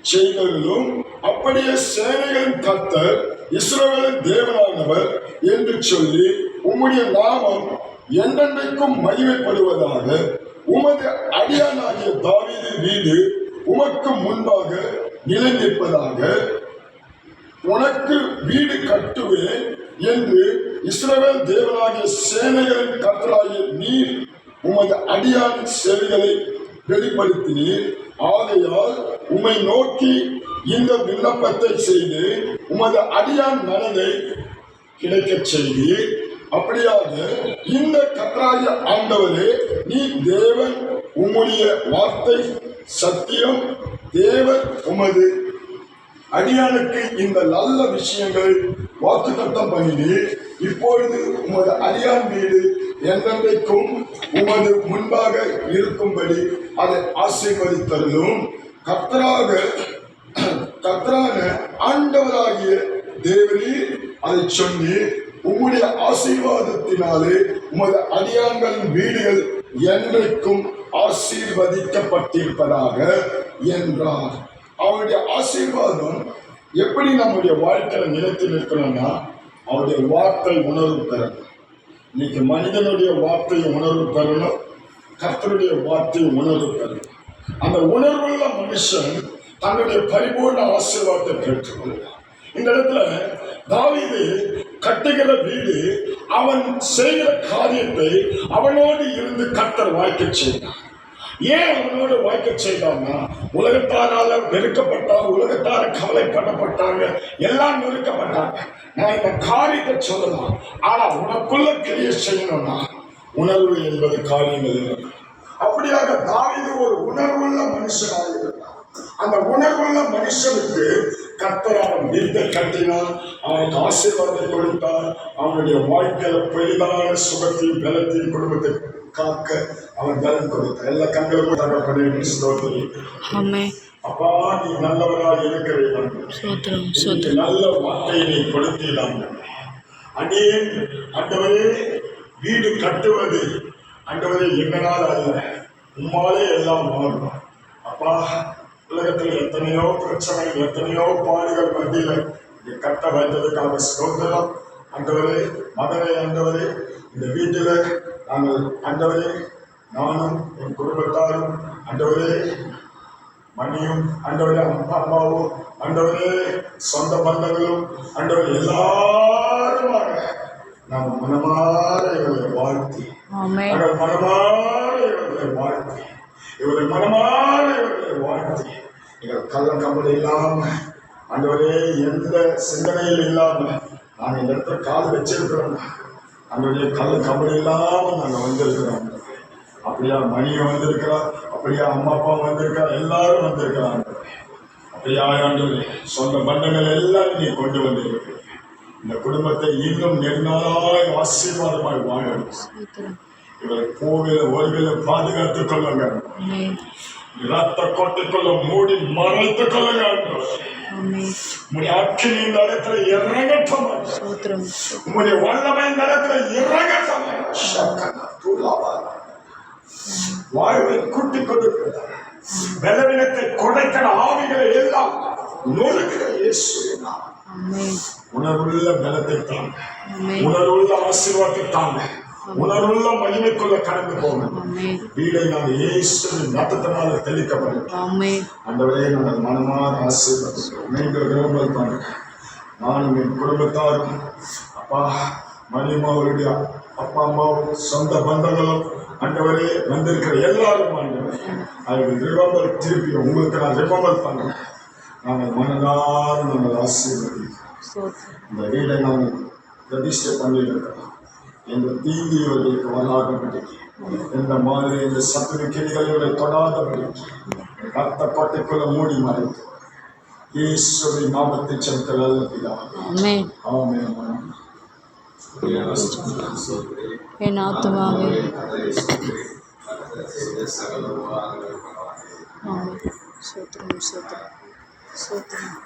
செய்ததிலும் அப்படியே சேனைகளின் கர்த்தர் இஸ்ரவேலின் தேவனானவர் என்று சொல்லி உம்முடைய நாமம் என்றென்றைக்கும் மகிமைப்படுவதாக. உமது அடியானாகிய தாவீதின் வீடு உமக்கு முன்பாக நிலை நிற்பதாக. உனக்கு வீடு கட்டுவேன் என்று இஸ்ரவேல் தேவனாகிய சேனைகளின் கர்த்தராகிய நீர் உமது அடியானின் செவிகளை வெளிப்படுத்தினீர். ஆகையால் உம்மை நோக்கி இந்த விண்ணப்பத்தை செய்து உமது அடியான் மனதை கிடைக்கச் செய்தீர். அப்படியாக இந்த கர்த்தராகிய ஆண்டவரே, நீ தேவன், உம்முடைய வார்த்தை சத்தியம். தேவன் உமது அடியானுக்கு இந்த நல்ல விஷயங்களை வாக்குத்தத்தம் பண்ணினீர். இப்பொழுது உமது அடியான் வீடு என்றென்றைக்கும் உமது முன்பாக இருக்கும்படி அதை ஆசீர்வதித்தருளும். கர்த்தரான ஆண்டவராகிய தேவரீர் அதை சொல்லி உம்முடைய ஆசீர்வாதத்தினாலே உமது அடியான்களின் வீடுகள் என்றைக்கும் ஆசீர்வதிக்கப்பட்டிருப்பதாக என்றார். அவருடைய ஆசீர்வாதம் எப்படி நம்முடைய வாழ்க்கையில நிலைத்து நிற்கணும்னா, அவருடைய வார்த்தை உணர்வு பெறணும். இன்னைக்கு மனிதனுடைய வார்த்தையை உணர்வு பெறணும், கர்த்தருடைய வார்த்தையை உணர்வு பெறணும். அந்த உணர்வுள்ள மனுஷன் தன்னுடைய பரிபூர்ண ஆசீர்வாதத்தை பெற்றுக்கொள்வான். இந்த இடத்துல தாவீது கட்டுகிற வீடு, அவன் செய்கிற காரியத்தை அவனோடு இருந்து கர்த்தர் வாய்க்க செய்தான். ஏன் அவனோடு வாய்க்க செய்தான்னா, உலகத்தாரால வெறுக்கப்பட்டாங்க, உலகத்தார கவலைப்படப்பட்டாங்க, எல்லாம் நெருக்கப்பட்டாங்க. நான் இந்த காரியத்தை சொல்லலாம், ஆனா உனக்குள்ள கிரியை செய்யணும்னா உணர்வு என்பது காரியங்கள் இல்லை. அப்படியாக தாவீது ஒரு உணர்வுள்ள மனுஷனாக இருந்தான். அந்த உணர்வுள்ள மனுஷனுக்கு கர்த்தர் அவன் வீட்டை கட்டினார், அவனுக்கு ஆசீர்வாதத்தை கொடுத்தார். அவனுடைய வாழ்க்கையில பெரிதான சுகத்தையும் பலத்தையும் குடும்பத்தை காக்க அவன் பலன் கொடுத்தார். எல்லா கண்களுக்கும் தகப்பனே ஸ்தோத்திரம். அப்பா, நீ நல்லவராக இருக்கிறீர்கள். நல்ல வார்த்தையை நீ கொடுத்தீர்கள். அநேக ஆண்டவரே, வீடு கட்டுவது ஆண்டவரே எங்களால் அல்ல, உம்மாலே எல்லாம் மாறும். அப்பா, உலகத்தில் எத்தனையோ பிரச்சனைகள், எத்தனையோ பாடுகள் மத்தியில் கட்ட வைத்ததுக்காக ஸ்தோத்திரம். ஆண்டவரே, மகனே ஆண்டவரே, இந்த வீட்டில் நாங்கள் ஆண்டவரே, நானும் என் குடும்பத்தாரும் ஆண்டவரே, மணியும் ஆண்டவரே, அப்பா அம்மாவும் ஆண்டவரே, சொந்த பந்தங்களும் ஆண்டவரே, எல்லாருமாக நாம் மனமாற இவர்களை வாழ்த்தி, மனமாற இவர்களை வாழ்த்தி, இவர்களை மனமாற இவர்களை வாழ்த்தி, எங்கள் கள்ள கம்பளி இல்லாம ஆண்டவரே, எந்த சிந்தனையில் இல்லாம நாங்கள் இந்த இடத்துல கால் வச்சிருக்கிறோம். நம்மளுடைய கள்ள கம்பளி இல்லாம நாங்கள் வந்திருக்கிறோம். அப்படியா மணியை வந்திருக்கிறார், அப்படியா அம்மா அப்பா வந்திருக்கிறார், எல்லாரும் வந்திருக்கிறாங்க. அப்படியா ஆண்டவரே, சொந்த பந்தங்கள் எல்லாம் நீ கொண்டு வந்திருக்கிறீங்க. இந்த குடும்பத்தை இன்னும் நெடுநாளாய் ஆசீர்வாதமாய் வாழணும். இவரை போகிற ஒருவில பாதுகாத்துக் கொள்ளுங்க. ரத்த கொட்டிக்கொள்ள மூடி மறைத்துக் கொள்ளுங்க. உங்களுடைய அக்கினி இந்த இடத்துல இறங்கட்டும். உங்களுடைய வல்லமை இந்த இடத்துல இறங்கட்டும். வாழ்வை கூட்டிக் கொடுக்கிற பலவீனத்தை குறைக்கிற ஆவிகளை எல்லாம் நொறுக்கிற இயேசுவின் நாமம். உணர்வுள்ள பலத்தை தாங்க, உணர்வுள்ள ஆசீர்வாதத்தை தாங்க, உணர்வுள்ள மகிமைக்குள்ள கடந்து போகணும். வீடை நாங்கள் இயேசுவின் ரத்தத்தினால தெளிக்கப்படும். ஆண்டவரே, நாங்கள் மனமாற ஆசீர்வதிக்கிறோம். நீங்கள் விரும்பல் பண்ணுங்க. நானும் என் குடும்பத்தாரும் அப்பா மணிமாவுடைய அப்பா அம்மாவும் சொந்த பந்தங்களும் ஆண்டவரே வந்திருக்கிற எல்லாரும் ஆண்டவரே, அவர்கள் ரிவம்பல் திருப்பி உங்களுக்கு நான் ரிவம்பல் பண்ணுறேன். நாங்கள் மனதார நாங்கள் ஆசீர்வதிக்கிறோம். இந்த வீடை நாங்கள் பிரதிஷ்டை பண்ணியிருக்கிறோம். எங்கள் தீங்கு இவர்களுக்கு வராதபடிக்கு, இந்த மாதிரி இந்த சத்துரு கிளிகளை தொடாதபடிக்கு ரத்த கொட்டைக்குள்ள மூடி மறைத்து இயேசுவின் நாமத்தை செலுத்தல் பிதாவே. ஆமென். என் ஆத்துமாவே சோத்திரம் சோத்திரம் சோத்திரம்.